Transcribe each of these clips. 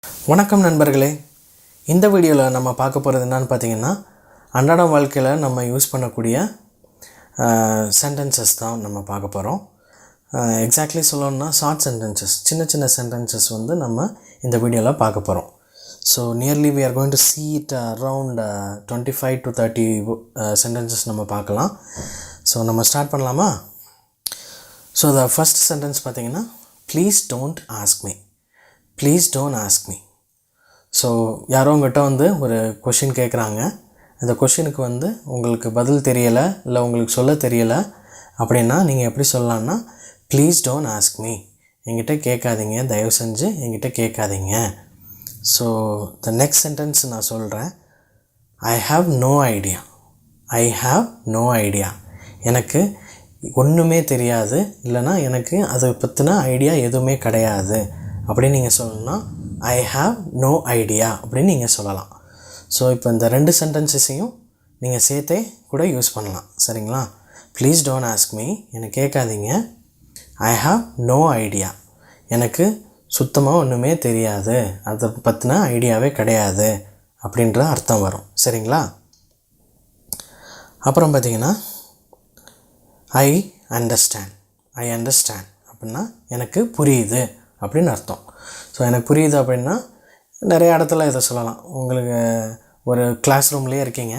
வணக்கம் நண்பர்களே. இந்த வீடியோவில் நம்ம பார்க்க போகிறது என்னன்னு பார்த்தீங்கன்னா, அன்றாட வாழ்க்கையில் நம்ம யூஸ் பண்ணக்கூடிய சென்டென்சஸ் தான் நம்ம பார்க்க போகிறோம். எக்ஸாக்ட்லி சொல்லணும்னா ஷார்ட் சென்டென்சஸ், சின்ன சின்ன சென்டென்சஸ் வந்து நம்ம இந்த வீடியோவில் பார்க்க போகிறோம். So nearly we are going to see it around 25 to 30 sentences நம்ம பார்க்கலாம். ஸோ நம்ம ஸ்டார்ட் பண்ணலாமா? ஸோ the first sentence பார்த்தீங்கன்னா, please don't ask me. Please don't ask me. So யாரோ உங்கள்கிட்ட வந்து ஒரு கொஷின் கேட்குறாங்க. அந்த கொஷினுக்கு வந்து உங்களுக்கு பதில் தெரியலை, இல்லை உங்களுக்கு சொல்ல தெரியலை அப்படின்னா நீங்கள் எப்படி சொல்லலான்னா, ப்ளீஸ் டோன்ட் ஆஸ்க் மீ, என்கிட்ட கேட்காதீங்க, தயவு செஞ்சு என்கிட்ட கேட்காதீங்க. ஸோ த நெக்ஸ்ட் சென்டென்ஸ் நான் சொல்கிறேன். I have no idea. I have no idea. எனக்கு ஒன்றுமே தெரியாது, இல்லைனா எனக்கு அதை பற்றின ஐடியா எதுவுமே கிடையாது அப்படின்னு நீங்கள் சொல்லணும்னா, ஐ ஹாவ் நோ ஐடியா அப்படின்னு நீங்கள் சொல்லலாம். ஸோ இப்போ இந்த ரெண்டு சென்டென்சஸையும் நீங்கள் சேர்த்தே கூட யூஸ் பண்ணலாம், சரிங்களா? ப்ளீஸ் டோன்ட் ஆஸ்க் மீ, எனக்கு கேட்காதீங்க. ஐ ஹாவ் நோ ஐடியா, எனக்கு சுத்தமாக ஒன்றுமே தெரியாது, அதை பற்றின ஐடியாவே கிடையாது அப்படின்ற அர்த்தம் வரும், சரிங்களா? அப்புறம் பார்த்திங்கன்னா, ஐ அண்டர்ஸ்டாண்ட். ஐ அண்டர்ஸ்டாண்ட் அப்படின்னா எனக்கு புரியுது அப்படின்னு அர்த்தம். ஸோ எனக்கு புரியுது அப்படின்னா நிறைய இடத்துல இதை சொல்லலாம். உங்களுக்கு ஒரு கிளாஸ் ரூம்லேயே இருக்கீங்க,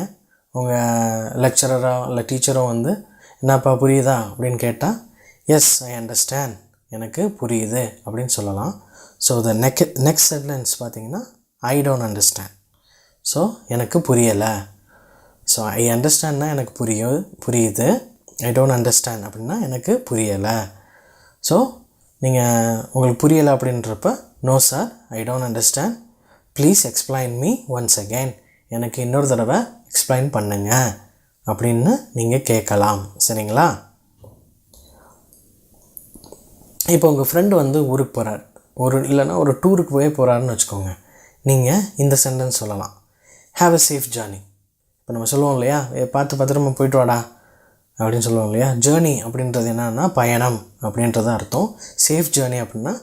உங்கள் லெக்சரரோ இல்லை டீச்சரோ வந்து என்னப்பா புரியுதா அப்படின்னு கேட்டால், எஸ் ஐ அண்டர்ஸ்டாண்ட், எனக்கு புரியுது அப்படின்னு சொல்லலாம். ஸோ த நெக்ஸ்ட் சென்டென்ஸ் பார்த்திங்கன்னா, ஐ டோன்ட் அண்டர்ஸ்டாண்ட். ஸோ எனக்கு புரியலை. ஸோ ஐ அண்டர்ஸ்டாண்ட்னா எனக்கு புரியுது. ஐ டோன்ட் அண்டர்ஸ்டாண்ட் அப்படின்னா எனக்கு புரியலை. ஸோ நீங்கள் உங்களுக்கு புரியலை அப்படின்றப்ப, no sir, I don't understand, please explain me once again, எனக்கு இன்னொரு தடவை எக்ஸ்பிளைன் பண்ணுங்க அப்படின்னு நீங்கள் கேட்கலாம், சரிங்களா? இப்போ உங்கள் ஃப்ரெண்டு வந்து ஊருக்கு போகிறார், இல்லைன்னா ஒரு டூருக்கு போகிறாருன்னு வச்சுக்கோங்க. நீங்கள் இந்த சென்டென்ஸ் சொல்லலாம், ஹாவ் அ சேஃப் ஜர்னி. இப்போ நம்ம சொல்லுவோம் இல்லையா, பார்த்து பத்திரமா போயிட்டு வாடா அப்படின்னு சொல்லுவோம் இல்லையா. ஜேர்னி அப்படின்றது என்னன்னா பயணம் அப்படின்றது அர்த்தம். சேஃப் ஜேர்னி அப்படின்னா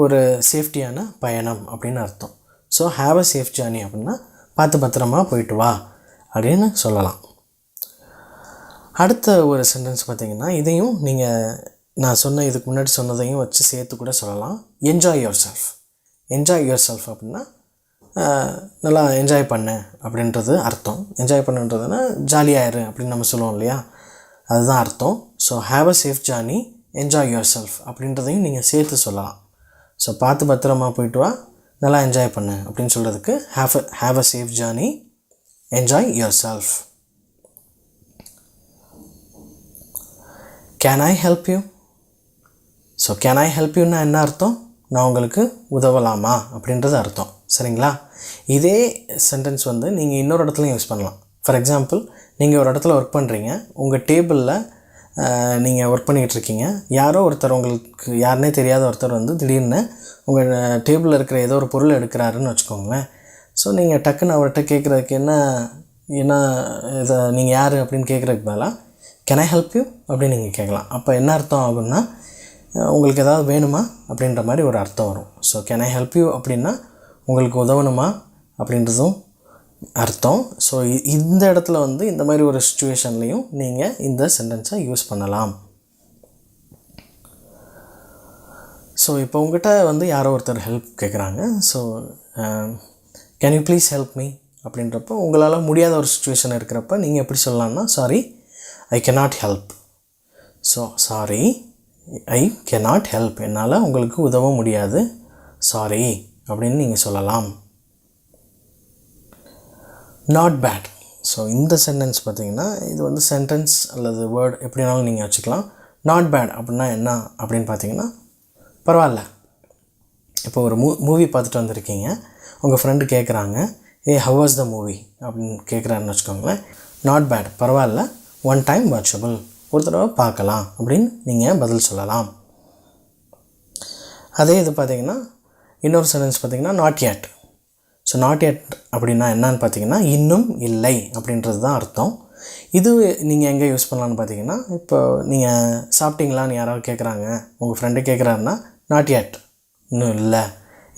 ஒரு சேஃப்டியான பயணம் அப்படின்னு அர்த்தம். So have a safe journey அப்படின்னா பார்த்து பத்திரமா போயிட்டு வா அப்படின்னு சொல்லலாம். அடுத்த ஒரு சென்டென்ஸ் பார்த்திங்கன்னா, இதையும் நீங்கள் நான் இதுக்கு முன்னாடி சொன்னதையும் வச்சு சேர்த்து கூட சொல்லலாம். Enjoy your self. Enjoy your self அப்படின்னா நல்லா என்ஜாய் பண்ணு அப்படின்றது அர்த்தம். என்ஜாய் பண்ணுன்றதுன்னா ஜாலியாயிரு அப்படின்னு நம்ம சொல்லுவோம் இல்லையா, அதுதான் அர்த்தம். So have a safe journey, enjoy your self அப்படின்றதையும் நீங்கள் சேர்த்து சொல்லலாம். ஸோ பார்த்து பத்திரமா போயிட்டு வா, நல்லா என்ஜாய் பண்ணு அப்படின்னு சொல்கிறதுக்கு have a safe journey, enjoy yourself. Can I help you. So can I help யூன்னா என்ன அர்த்தம்? நான் உங்களுக்கு உதவலாமா அப்படின்றது அர்த்தம், சரிங்களா? இதே சென்டென்ஸ் வந்து நீங்கள் இன்னொரு இடத்துலையும் யூஸ் பண்ணலாம். ஃபார் எக்ஸாம்பிள், நீங்கள் ஒரு இடத்துல ஒர்க் பண்ணுறீங்க, உங்கள் டேபிளில் நீங்கள் ஒர்க் பண்ணிகிட்ருக்கீங்க. யாரோ ஒருத்தர், உங்களுக்கு யாருனே தெரியாத ஒருத்தர் வந்து திடீர்னு உங்கள் டேபிளில் இருக்கிற ஏதோ ஒரு பொருள் எடுக்கிறாருன்னு வச்சுக்கோங்களேன். ஸோ நீங்கள் டக்குன்னு அவர்கிட்ட கேட்குறதுக்கு என்ன இதை நீங்கள் யார் அப்படின்னு கேட்குறதுக்கு பதிலாக கேன் ஐ ஹெல்ப் யூ அப்படின்னு நீங்கள் கேட்கலாம். அப்போ என்ன அர்த்தம் ஆகுன்னா, உங்களுக்கு ஏதாவது வேணுமா அப்படின்ற மாதிரி ஒரு அர்த்தம் வரும். So can I help you அப்படின்னா உங்களுக்கு உதவணுமா அப்படின்றதும் அர்த்தம். ஸோ இந்த இடத்துல வந்து இந்த மாதிரி ஒரு சிச்சுவேஷன்லேயும் நீங்கள் இந்த சென்டென்ஸை யூஸ் பண்ணலாம். ஸோ இப்போ உங்கள்கிட்ட வந்து யாரோ ஒருத்தர் ஹெல்ப் கேட்குறாங்க. So can you please help me அப்படின்றப்போ, உங்களால் முடியாத ஒரு சிச்சுவேஷன் இருக்கிறப்ப நீங்கள் எப்படி சொல்லலாம்னா, sorry I cannot help. So sorry I cannot help, என்னால் உங்களுக்கு உதவ முடியாது, சாரி அப்படின்னு நீங்கள் சொல்லலாம். Not bad. ஸோ இந்த சென்டென்ஸ் பார்த்திங்கன்னா, இது வந்து சென்டென்ஸ் அல்லது வேர்ட் எப்படினாலும் நீங்கள் வச்சுக்கலாம். நாட் பேட் அப்படின்னா என்ன அப்படின்னு பார்த்தீங்கன்னா, பரவாயில்ல. இப்போ ஒரு மூவி பார்த்துட்டு வந்திருக்கீங்க, உங்கள் ஃப்ரெண்டு கேட்குறாங்க, ஹவ் வாஸ் த மூவி அப்படின்னு கேட்குறாருன்னு வச்சுக்கோங்களேன். நாட் பேட், பரவாயில்ல, ஒன் டைம் வாட்சபிள், ஒரு தடவை பார்க்கலாம் அப்படின்னு நீங்கள் பதில் சொல்லலாம். அதே இது பார்த்திங்கன்னா, இன்னொரு சென்டென்ஸ் பார்த்திங்கன்னா, not yet. So not yet அப்படின்னா என்னன்னு பார்த்தீங்கன்னா, இன்னும் இல்லை அப்படின்றது தான் அர்த்தம். இது நீங்கள் எங்கே யூஸ் பண்ணலான்னு பார்த்தீங்கன்னா, இப்போ நீங்கள் சாப்பிட்டீங்களான்னு யாராவது கேட்குறாங்க, உங்கள் ஃப்ரெண்டு கேட்குறாருன்னா, நாட் எட், இன்னும் இல்லை,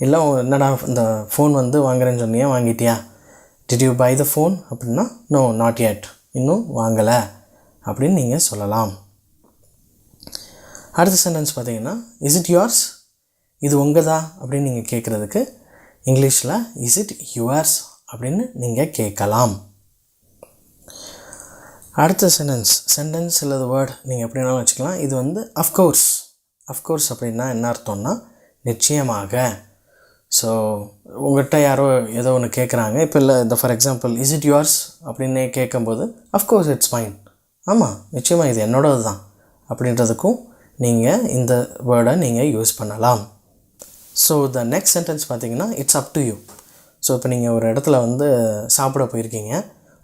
இல்லை என்னடா இந்த ஃபோன் வந்து வாங்குறேன்னு சொன்னியா, வாங்கிட்டியா? Did you buy the phone அப்படின்னா நோ நாட் yet, இன்னும் வாங்கலை அப்படின்னு நீங்கள் சொல்லலாம். அடுத்த சென்டென்ஸ் பார்த்தீங்கன்னா இஸ் இட் யுவர்ஸ், இது உங்கதா அப்படின்னு நீங்கள் கேட்குறதுக்கு இங்கிலீஷில் இஸ் இட் யுவர்ஸ் அப்படின்னு நீங்கள் கேட்கலாம். அடுத்த சென்டென்ஸ் இல்லது வேர்ட் நீங்கள் எப்படினாலும் வச்சுக்கலாம். இது வந்து அஃப்கோர்ஸ் அப்படின்னா என்ன அர்த்தம்னா நிச்சயமாக. ஸோ உங்கள்கிட்ட யாரோ ஏதோ ஒன்று கேட்குறாங்க, இப்போ இல்லை இந்த for example is it yours அப்படின்னு கேட்கும்போது அஃப்கோர்ஸ் இட்ஸ் ஃபைன், ஆமாம் நிச்சயமாக இது என்னோடது தான் அப்படின்றதுக்கும் நீங்கள் இந்த வேர்டை நீங்கள் யூஸ் பண்ணலாம். ஸோ த நெக்ஸ்ட் சென்டென்ஸ் பார்த்தீங்கன்னா it's up to you. So இப்போ நீங்கள் ஒரு இடத்துல வந்து சாப்பிட போயிருக்கீங்க,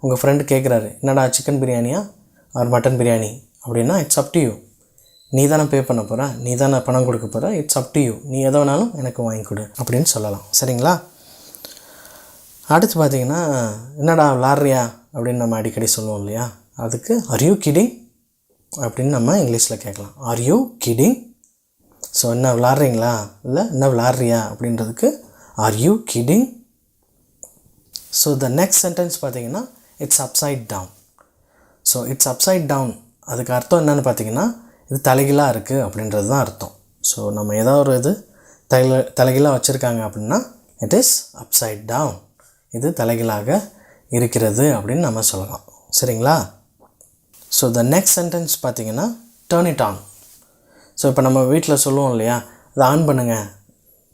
உங்கள் ஃப்ரெண்டு கேட்குறாரு என்னடா சிக்கன் பிரியாணியா ஆர் மட்டன் பிரியாணி அப்படின்னா இட்ஸ் அப் டு யூ. நீ தானே பே பண்ண போகிற, நீ தானே பணம் கொடுக்க போகிற, இட்ஸ் அப் டு யூ, நீ எதை வேணாலும் எனக்கு வாங்கி கொடு அப்படின்னு சொல்லலாம். சரிங்களா? அடுத்து பார்த்தீங்கன்னா என்னடா விளாட்றியா அப்படின்னு நம்ம அடிக்கடி சொல்லுவோம் இல்லையா, அதுக்கு ஆர் யூ கிடிங் அப்படின்னு நம்ம இங்கிலீஷில் கேட்கலாம். R you kidding? ஸோ என்ன விளாட்றீங்களா, இல்லை என்ன விளாட்றியா அப்படின்றதுக்கு are you kidding. So the next sentence பார்த்தீங்கன்னா it's upside down. So it's upside down அதுக்கு அர்த்தம் என்னென்னு பார்த்தீங்கன்னா இது தலைகீழாக இருக்குது அப்படின்றது தான் அர்த்தம். ஸோ நம்ம ஏதாவது ஒரு இது தலைகீழாக வச்சுருக்காங்க அப்படின்னா இட் இஸ் அப்சைட் டவுன், இது தலைகீழாக இருக்கிறது அப்படின்னு நம்ம சொல்லலாம். சரிங்களா? ஸோ த நெக்ஸ்ட் சென்டென்ஸ் பார்த்தீங்கன்னா டர்ன் இட் ஆன். ஸோ இப்போ நம்ம வீட்டில் சொல்லுவோம் இல்லையா, அதை ஆன் பண்ணுங்கள்,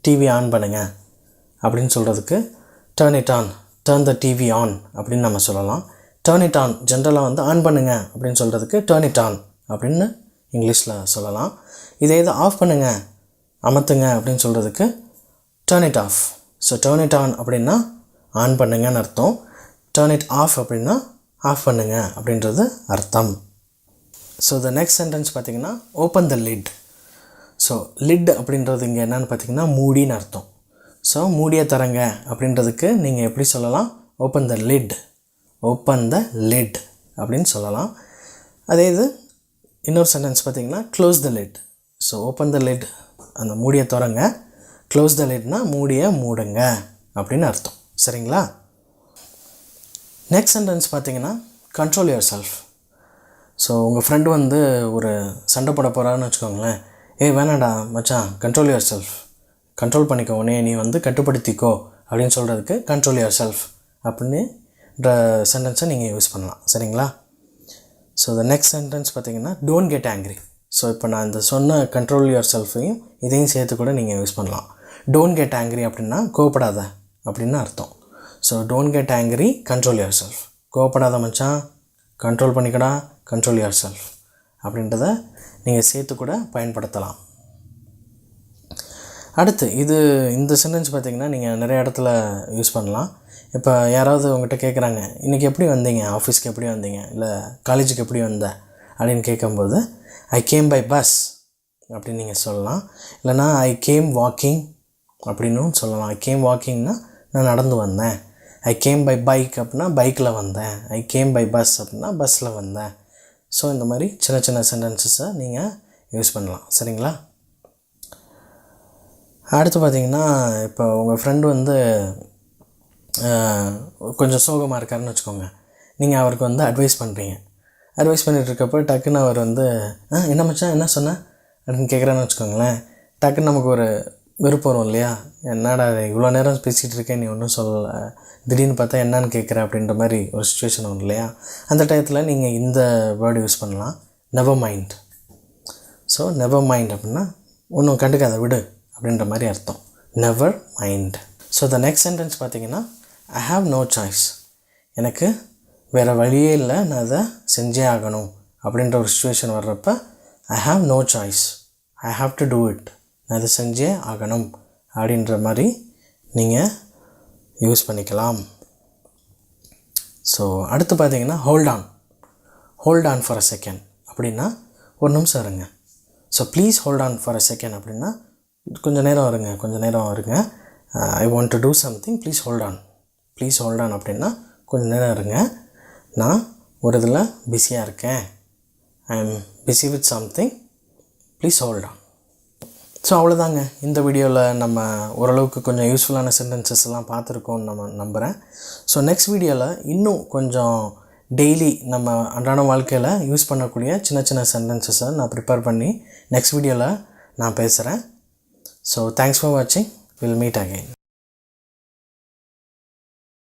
டிவி ஆன் பண்ணுங்கள் அப்படின்னு சொல்கிறதுக்கு turn it on, turn the TV on அப்படின்னு நம்ம சொல்லலாம். டர்ன் இட் ஆன் ஜென்ரலாக வந்து ஆன் பண்ணுங்க அப்படின்னு சொல்கிறதுக்கு டர்ன் இட் ஆன் அப்படின்னு இங்கிலீஷில் சொல்லலாம். இதே இது ஆஃப் பண்ணுங்கள், அமர்த்துங்க அப்படின்னு சொல்கிறதுக்கு turn it off. So turn it on அப்படின்னா ஆன் பண்ணுங்கன்னு அர்த்தம், டர்ன் இட் ஆஃப் அப்படின்னா ஆஃப் பண்ணுங்க அப்படின்றது அர்த்தம். ஸோ த நெக்ஸ்ட் சென்டென்ஸ் பார்த்திங்கன்னா open the lid. So lid அப்படின்றது இங்கே என்னென்னு பார்த்திங்கன்னா மூடின்னு அர்த்தம். ஸோ மூடியை தரங்க அப்படின்றதுக்கு நீங்கள் எப்படி சொல்லலாம், open the lid, open the lid அப்படின்னு சொல்லலாம். அதே இது இன்னொரு சென்டென்ஸ் பார்த்திங்கன்னா close the lid. So open the lid அந்த மூடியை திறங்க, க்ளோஸ் த லிட்னா மூடியை மூடுங்க அப்படின்னு அர்த்தம். சரிங்களா? நெக்ஸ்ட் சென்டென்ஸ் பார்த்திங்கன்னா கண்ட்ரோல் யுவர் செல்ஃப். ஸோ உங்கள் ஃப்ரெண்டு வந்து ஒரு சண்டை போட போகிறான்னு வச்சுக்கோங்களேன், வேணாடா மச்சான் கண்ட்ரோல் யுவர் செல்ஃப், கண்ட்ரோல் உடனே நீ வந்து கட்டுப்படுத்திக்கோ அப்படின்னு சொல்கிறதுக்கு கண்ட்ரோல் யுவர் செல்ஃப் அப்படின்ற சென்டென்ஸை நீங்கள் யூஸ் பண்ணலாம். சரிங்களா? ஸோ த நெக்ஸ்ட் சென்டென்ஸ் பார்த்திங்கன்னா டோன்ட் கெட் ஆங்க்ரி. ஸோ இப்போ நான் இந்த சொன்ன கண்ட்ரோல் யுவர் செல்ஃபையும் இதையும் சேர்த்து கூட நீங்கள் யூஸ் பண்ணலாம். டோன்ட் கெட் ஆங்க்ரி அப்படின்னா கோவப்படாத அப்படின்னு அர்த்தம். So don't get angry, control yourself, கோவப்படாத மச்சான், கண்ட்ரோல் பண்ணிக்கடா, கண்ட்ரோல் யுவர் செல்ஃப் அப்படின்றத நீங்கள் சேர்த்து கூட பயன்படுத்தலாம். அடுத்து இந்த சென்டென்ஸ் பார்த்திங்கன்னா நீங்கள் நிறைய இடத்துல யூஸ் பண்ணலாம். இப்போ யாராவது உங்கள்கிட்ட கேட்குறாங்க, இன்றைக்கி எப்படி வந்தீங்க, ஆஃபீஸ்க்கு எப்படி வந்தீங்க, இல்லை காலேஜுக்கு எப்படி வந்த அப்படின்னு கேட்கும்போது ஐ கேம் பை பஸ் அப்படின்னு நீங்கள் சொல்லலாம். இல்லைனா ஐ கேம் வாக்கிங் அப்படின்னும் சொல்லலாம். ஐ கேம் வாக்கிங்னா நான் நடந்து வந்தேன். ஐ கேம் பை பைக் அப்படின்னா பைக்கில் வந்தேன். ஐ கேம் பை பஸ் அப்படின்னா பஸ்ஸில் வந்தேன். ஸோ இந்த மாதிரி சின்ன சின்ன சென்டென்சஸை நீங்கள் யூஸ் பண்ணலாம். சரிங்களா? அடுத்து பார்த்திங்கன்னா இப்போ உங்கள் ஃப்ரெண்டு வந்து கொஞ்சம் சோகமாக இருக்காருன்னு வச்சுக்கோங்க, நீங்கள் அவருக்கு வந்து அட்வைஸ் பண்ணுறீங்க. அட்வைஸ் பண்ணிகிட்ருக்கப்போ டக்குன்னு அவர் வந்து என்ன மச்சான் என்ன சொன்ன அப்படின்னு கேட்குறான்னு வச்சுக்கோங்களேன், டக்குன்னு நமக்கு ஒரு வெறுப்பு வரும் இல்லையா, என்னடா இவ்வளோ நேரம் பேசிகிட்டு இருக்கேன் நீ ஒன்றும் சொல்லலை, திடீர்னு பார்த்தா என்னான்னு கேட்குற அப்படின்ற மாதிரி ஒரு சுச்சுவேஷன் வரும் இல்லையா. அந்த டயத்தில் நீங்கள் இந்த வேர்டு யூஸ் பண்ணலாம், never mind. So never mind அப்படின்னா ஒன்றும் கண்டுக்காத விடு அப்படின்ற மாதிரி அர்த்தம், never mind. So the next sentence பார்த்திங்கன்னா ஐ ஹாவ் நோ சாய்ஸ். எனக்கு வேறு வழியே இல்லை, நான் அதை செஞ்சே ஆகணும் அப்படின்ற ஒரு சுச்சுவேஷன் வர்றப்ப I have no choice, I have to do it, நான் அதை செஞ்சே ஆகணும் அப்படின்ற மாதிரி நீங்கள் யூஸ் பண்ணிக்கலாம். ஸோ அடுத்து பார்த்திங்கன்னா hold on for a second அப்படின்னா ஒரு நிமிஷம் இருங்க. So please hold on for a second அப்படின்னா கொஞ்சம் நேரம் இருங்க. I want to do something, please hold on அப்படின்னா கொஞ்சம் நேரம் இருங்க, நான் ஒரு இதில் பிஸியாக இருக்கேன், I am busy with something, please hold on. So அவ்வளோதாங்க, இந்த வீடியோவில் நம்ம ஓரளவுக்கு கொஞ்சம் யூஸ்ஃபுல்லான சென்டென்சஸ் எல்லாம் பார்த்துருக்கோம்னு நம்ம நம்புகிறேன். ஸோ நெக்ஸ்ட் வீடியோவில் இன்னும் கொஞ்சம் டெய்லி நம்ம அன்றாட வாழ்க்கையில் யூஸ் பண்ணக்கூடிய சின்ன சின்ன சென்டென்சஸை நான் ப்ரிப்பேர் பண்ணி நெக்ஸ்ட் வீடியோவில் நான் பேசுகிறேன். ஸோ தேங்க்ஸ் ஃபார் வாட்சிங். Will meet again.